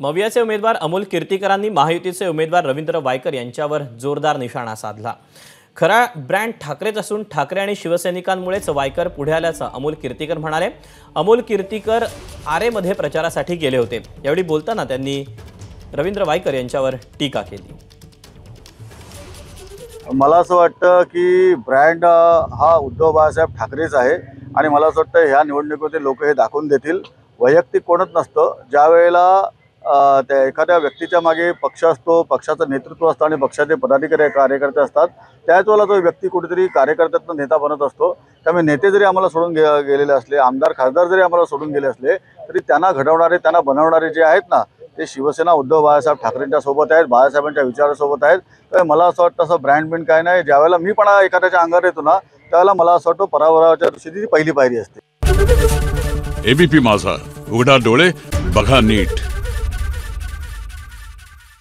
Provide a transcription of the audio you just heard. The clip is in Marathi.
मवियाचे उमेदवार अमोल कीर्तीकरांनी महायुतीचे उमेदवार रवींद्र वायकर यांच्यावर जोरदार निशाणा साधला। खरा ब्रँड ठाकरेच असून ठाकरे आणि शिवसैनिकांमुळेच वायकर पुढे आल्याचं अमोल कीर्तीकर म्हणाले। अमोल कीर्तीकर आरेमध्ये प्रचारासाठी गेले होते। यावेळी बोलताना त्यांनी रवींद्र वायकर यांच्यावर टीका केली। मला असं वाटतं की ब्रँड हा उद्धव बाळासाहेब ठाकरेच आहे आणि मला असं वाटतं ह्या निवडणुकीमध्ये लोक हे दाखवून देतील। वैयक्तिक कोणच नसतं। ज्या वेळेला त्या एखाद्या व्यक्तीच्या मागे पक्ष असतो, पक्षाचं नेतृत्व असतं आणि पक्षाचे पदाधिकारी कार्यकर्ते असतात, त्याच वेळेला तो व्यक्ती कुठेतरी कार्यकर्त्यातून नेता बनत असतो। त्यामुळे नेते जरी आम्हाला सोडून गेलेले असले, आमदार खासदार जरी आम्हाला सोडून गेले असले तरी त्यांना घडवणारे, त्यांना बनवणारे जे आहेत ना, ते शिवसेना उद्धव बाळासाहेब ठाकरेंच्या सोबत आहेत, बाळासाहेबांच्या विचारासोबत आहेत। तर मला असं वाटतं असं ब्रँड काय नाही। ज्यावेळेला मी पण एखाद्याच्या अंगावर येतो ना, त्यावेळेला मला असं वाटतं पराभवाच्या दिवशी ती पहिली पायरी असते। एबीपी माझा, उघडा डोळे बघा नीट।